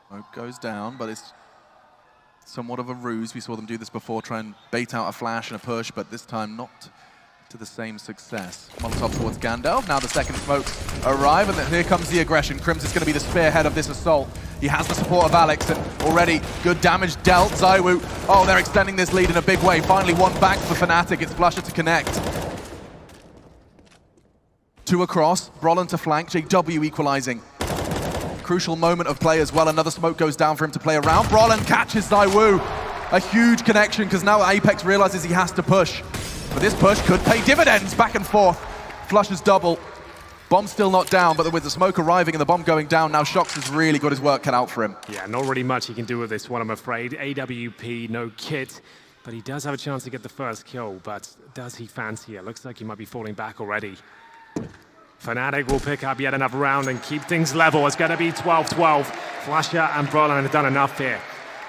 Smoke goes down, but it's somewhat of a ruse. We saw them do this before, try and bait out a flash and a push, but this time not to the same success. Molotov towards Gandalf. Now the second smokes arrive, and then here comes the aggression. Krims is going to be the spearhead of this assault. He has the support of Alex, and already good damage dealt. ZywOo, oh, they're extending this lead in a big way. Finally one back for Fnatic. It's Flusher to connect. 2 across, Brolin to flank, JW equalizing. Crucial moment of play as well. Another smoke goes down for him to play around. Brolin catches ZywOo. A huge connection, because now Apex realizes he has to push. But this push could pay dividends back and forth. Flusher's double. Bomb still not down, but with the smoke arriving and the bomb going down, now Shox has really got his work cut out for him. Yeah, not really much he can do with this one, I'm afraid. AWP, no kit, but he does have a chance to get the first kill, but does he fancy it? Looks like he might be falling back already. Fnatic will pick up yet another round and keep things level. It's going to be 12-12. Flusher and Brolin have done enough here,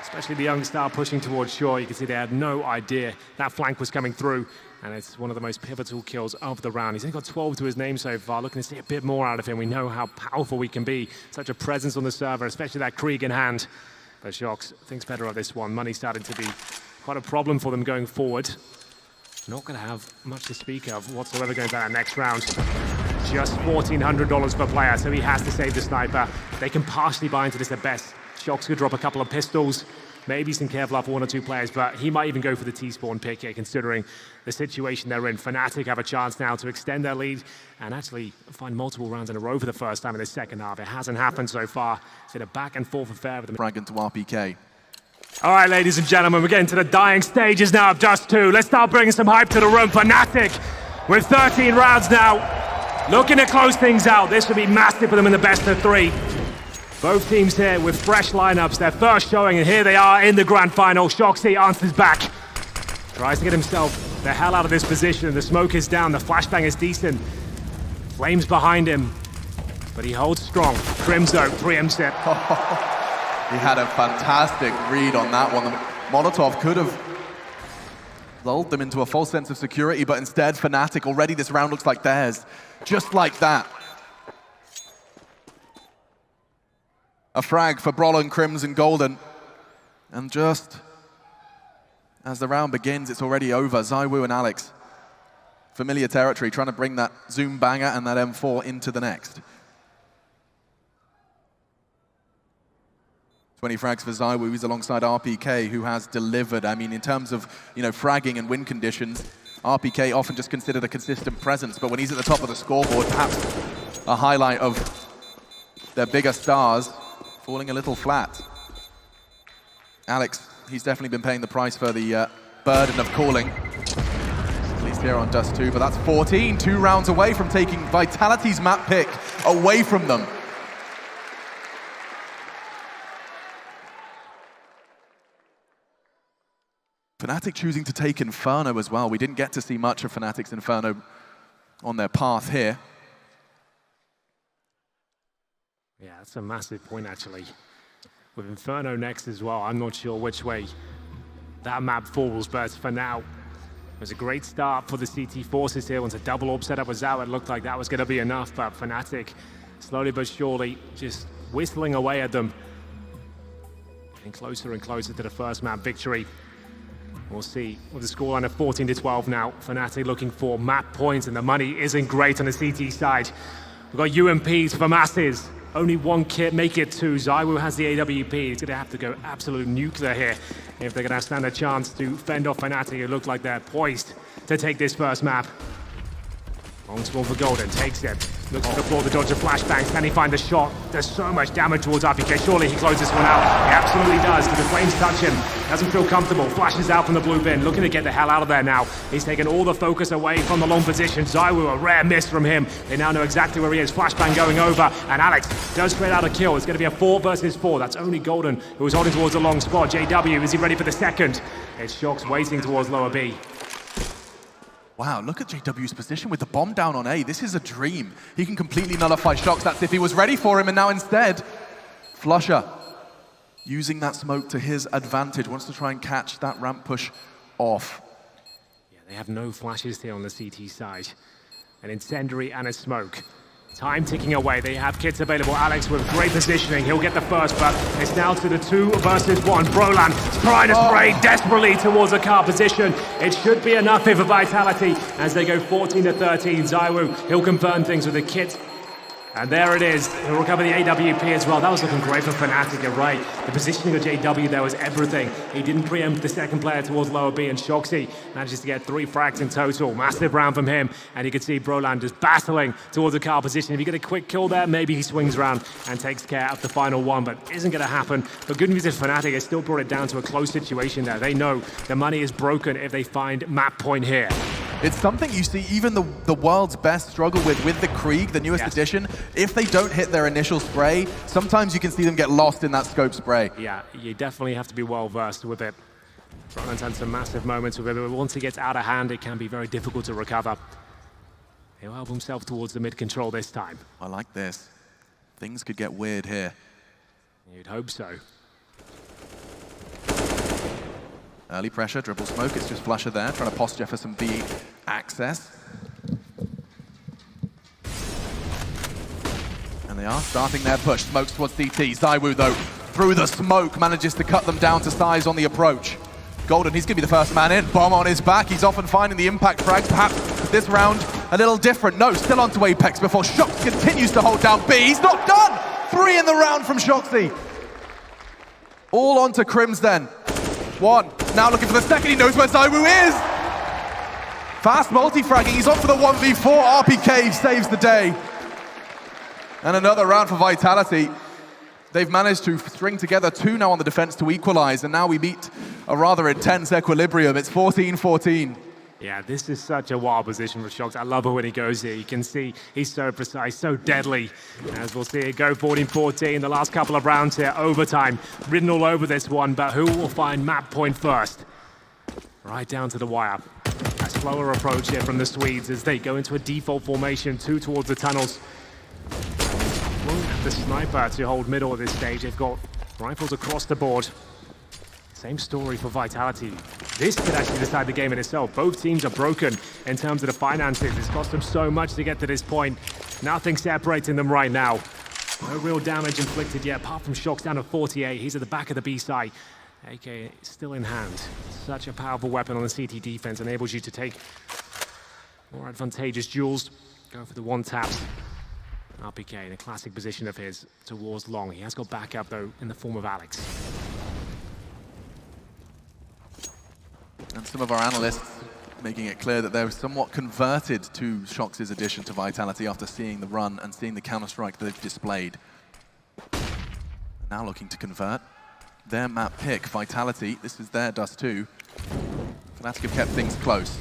especially the young star pushing towards shore. You can see they had no idea that flank was coming through, and it's one of the most pivotal kills of the round. He's only got 12 to his name so far. Looking to see a bit more out of him. We know how powerful we can be. Such a presence on the server, especially that Krieg in hand. But Shox thinks better of this one. Money starting to be quite a problem for them going forward. Not going to have much to speak of whatsoever going down that next round. Just $1,400 per player, so he has to save the sniper. They can partially buy into this at best. Shox could drop a couple of pistols. maybe some careful off one or two players, but he might even go for the T-spawn pick here, considering the situation they're in. Fnatic have a chance now to extend their lead and actually find multiple rounds in a row for the first time in the second half. It hasn't happened so far. It's in a back and forth affair with the Frag into RPK. All right, ladies and gentlemen, we're getting to the dying stages now of Dust 2. Let's start bringing some hype to the room. Fnatic with 13 rounds now, looking to close things out. This would be massive for them in the best of 3. Both teams here with fresh lineups, their first showing, and here they are in the grand final. Shoxy answers back, tries to get himself the hell out of this position. The smoke is down, the flashbang is decent. Flames behind him, but he holds strong. Crimzo preempts it. He had a fantastic read on that one. The Molotov could have lulled them into a false sense of security, but instead, Fnatic, already this round looks like theirs. Just like that. A frag for Brollan, Crimson, Golden. And just as the round begins, it's already over. ZywOo and Alex, familiar territory, trying to bring that Zoom banger and that M4 into the next. 20 frags for ZywOo. He's alongside RPK, who has delivered. I mean, in terms of, fragging and win conditions, RPK often just considered a consistent presence, but when he's at the top of the scoreboard, perhaps a highlight of their bigger stars falling a little flat. Alex, he's definitely been paying the price for the burden of calling, at least here on Dust 2, but that's 14, 2 rounds away from taking Vitality's map pick away from them. Fnatic choosing to take Inferno as well. We didn't get to see much of Fnatic's Inferno on their path here. Yeah, that's a massive point, actually. With Inferno next as well, I'm not sure which way that map falls, but for now, it was a great start for the CT forces here. Once a double orb setup was out, it looked like that was going to be enough, but Fnatic, slowly but surely, just whistling away at them. Getting closer and closer to the first map victory. We'll see with the scoreline of 14-12 now. Fnatic looking for map points, and the money isn't great on the CT side. We've got UMPs for masses. Only one kit, make it 2. ZywOo has the AWP. He's going to have to go absolute nuclear here if they're going to stand a chance to fend off Fnatic. It looks like they're poised to take this first map. Long spawn for Golden, takes it. Looks to the floor to dodge the flashbangs. Can he find the shot? There's so much damage towards RPK. Surely he closes this one out. He absolutely does, but the flames touch him. Doesn't feel comfortable. Flashes out from the blue bin. Looking to get the hell out of there now. He's taken all the focus away from the long position. ZywOo, a rare miss from him. They now know exactly where he is. Flashbang going over, and Alex does straight out a kill. It's going to be a 4 versus 4. That's only Golden, who was holding towards the long spot. JW, is he ready for the second? It's Shox waiting towards lower B. Wow, look at JW's position with the bomb down on A. This is a dream. He can completely nullify Shox. That's if he was ready for him, and now instead, Flusher, using that smoke to his advantage, wants to try and catch that ramp push off. Yeah, they have no flashes here on the CT side. An incendiary and a smoke. Time ticking away. They have kits available. Alex with great positioning. He'll get the first, but it's now to the 2 versus 1. Brollan trying to spray desperately towards a car position. It should be enough here for Vitality as they go 14-13. ZywOo, he'll confirm things with the kit. And there it is. He'll recover the AWP as well. That was looking great for Fnatic, you're right. The positioning of JW there was everything. He didn't preempt the second player towards lower B, and Shoxy manages to get 3 frags in total. Massive round from him, and you can see Brollan just battling towards the car position. If you get a quick kill there, maybe he swings around and takes care of the final one, but isn't going to happen. But good news is Fnatic has still brought it down to a close situation there. They know the money is broken if they find map point here. It's something you see even the world's best struggle with the Krieg, the newest edition. If they don't hit their initial spray, sometimes you can see them get lost in that scope spray. Yeah, you definitely have to be well versed with it. Brollan's had some massive moments with it, but once it gets out of hand, it can be very difficult to recover. He'll help himself towards the mid control this time. I like this. Things could get weird here. You'd hope so. Early pressure, dribble smoke, it's just Flusher there, trying to posture for some B access. And they are starting their push, smokes towards CT. ZywOo, though, through the smoke, manages to cut them down to size on the approach. Golden, he's going to be the first man in, bomb on his back. He's often finding the impact frags, perhaps this round a little different. No, still onto Apex before Shox continues to hold down B. He's not done! 3 in the round from Shoxy. All onto Crims then. One, now looking for the second, he knows where ZywOo is! Fast multi-fragging, he's on for the 1v4, RPK saves the day. And another round for Vitality. They've managed to string together 2 now on the defense to equalize, and now we meet a rather intense equilibrium. It's 14-14. Yeah, this is such a wild position for Shox. I love it when he goes here. You can see he's so precise, so deadly. As we'll see it go 14-14, the last couple of rounds here, overtime. Ridden all over this one, but who will find map point first? Right down to the wire. A slower approach here from the Swedes as they go into a default formation, 2 towards the tunnels. The sniper to hold middle at this stage. They've got rifles across the board. Same story for Vitality. This could actually decide the game in itself. Both teams are broken in terms of the finances. It's cost them so much to get to this point. Nothing separating them right now. No real damage inflicted yet, apart from Shox down to 48. He's at the back of the B side. AK still in hand. Such a powerful weapon on the CT defense. Enables you to take more advantageous duels. Go for the one taps. RPK in a classic position of his towards long. He has got backup though in the form of Alex. And some of our analysts making it clear that they're somewhat converted to Shox's addition to Vitality after seeing the run and seeing the counter-strike that they've displayed. Now looking to convert their map pick, Vitality. This is their Dust 2. Fnatic have kept things close.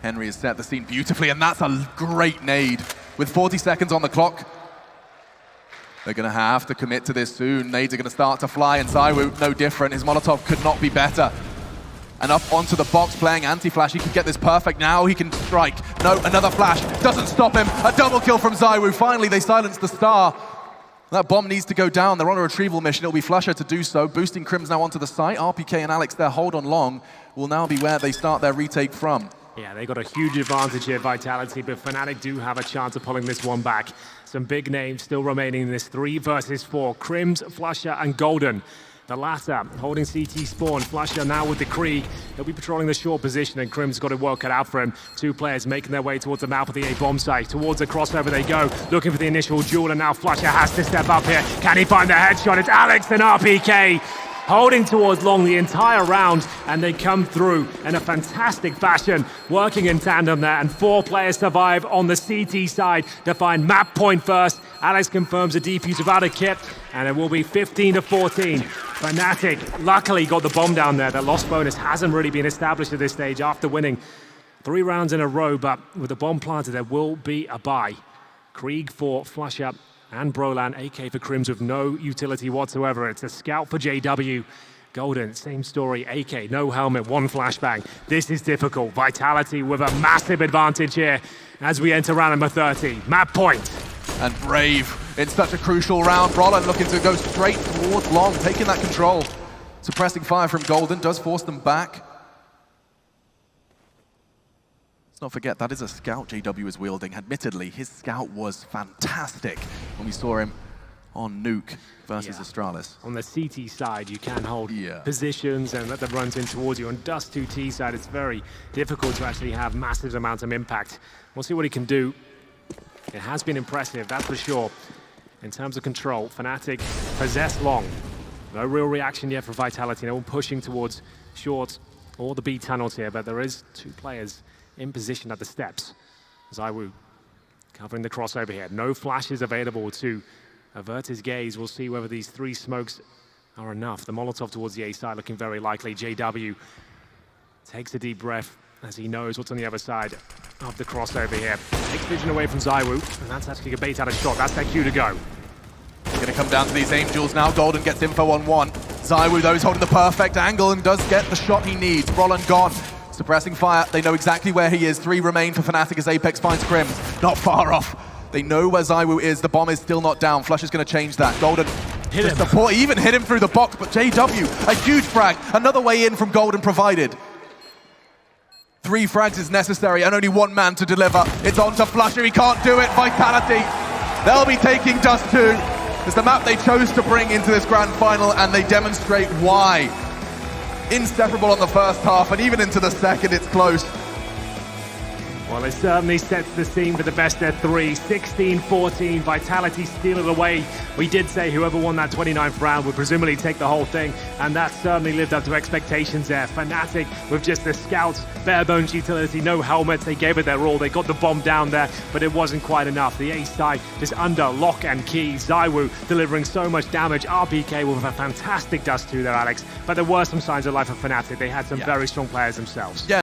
Henry has set the scene beautifully, and that's a great nade. With 40 seconds on the clock, they're going to have to commit to this soon. Nades are going to start to fly, and ZywOo, no different. His Molotov could not be better. And up onto the box, playing anti-flash. He could get this perfect now. He can strike. No, another flash. Doesn't stop him. A double kill from ZywOo. Finally, they silence the star. That bomb needs to go down. They're on a retrieval mission. It'll be Flusher to do so. Boosting Crims now onto the site. RPK and Alex, their hold on long, will now be where they start their retake from. Yeah, they got a huge advantage here, Vitality, but Fnatic do have a chance of pulling this one back. Some big names still remaining in this 3 versus 4. Crims, Flusher, and Golden. The latter holding CT spawn. Flusher now with the Krieg. He'll be patrolling the short position, and Crims got it well cut out for him. 2 players making their way towards the mouth of the A bomb site. Towards the crossover they go, looking for the initial duel, and now Flusher has to step up here. Can he find the headshot? It's Alex and RPK. Holding towards long the entire round, and they come through in a fantastic fashion, working in tandem there, and 4 players survive on the CT side to find map point first. Alex confirms the defuse without a kit, and it will be 15-14. Fnatic luckily got the bomb down there. The lost bonus hasn't really been established at this stage after winning 3 rounds in a row, but with the bomb planted, there will be a bye. Krieg for Flusher and Brolan, AK for Crims with no utility whatsoever. It's a scout for JW. Golden, same story. AK, no helmet, 1 flashbang. This is difficult. Vitality with a massive advantage here as we enter round number 30. Map point. And Brave in such a crucial round. Brolan looking to go straight towards long, taking that control. Suppressing fire from Golden does force them back. Not forget, that is a scout JW is wielding. Admittedly, his scout was fantastic when we saw him on Nuke versus Astralis. On the CT side, you can hold positions and let them run in towards you. On Dust 2T side, it's very difficult to actually have massive amounts of impact. We'll see what he can do. It has been impressive, that's for sure. In terms of control, Fnatic possess long. No real reaction yet for Vitality. No one pushing towards short or the B tunnels here, but there is 2 players in position at the steps. ZywOo covering the crossover here. No flashes available to avert his gaze. We'll see whether these 3 smokes are enough. The Molotov towards the A side looking very likely. JW takes a deep breath as he knows what's on the other side of the crossover here. Takes vision away from ZywOo, and that's actually a bait out of shot. That's their cue to go. They're going to come down to these aim duels now. Golden gets info on 1. ZywOo, though, is holding the perfect angle and does get the shot he needs. Brolan gone. Suppressing fire, they know exactly where he is. 3 remain for Fnatic as Apex finds Crims. Not far off. They know where ZywOo is. The bomb is still not down. Flush is going to change that. Golden hit him. Support, even hit him through the box, but JW, a huge frag. Another way in from Golden provided. 3 frags is necessary and only 1 man to deliver. It's on to Flusher, he can't do it. Vitality, they'll be taking Dust 2. It's the map they chose to bring into this grand final, and they demonstrate why. Inseparable on the first half, and even into the second, it's close. Well, it certainly sets the scene for the best of 3. 16-14, Vitality steal it away. We did say whoever won that 29th round would presumably take the whole thing, and that certainly lived up to expectations there. Fnatic with just the scouts, bare bones utility, no helmets, they gave it their all. They got the bomb down there, but it wasn't quite enough. The A side just under lock and key. ZywOo delivering so much damage. RPK with a fantastic dust too there, Alex. But there were some signs of life for Fnatic. They had some very strong players themselves. Yeah.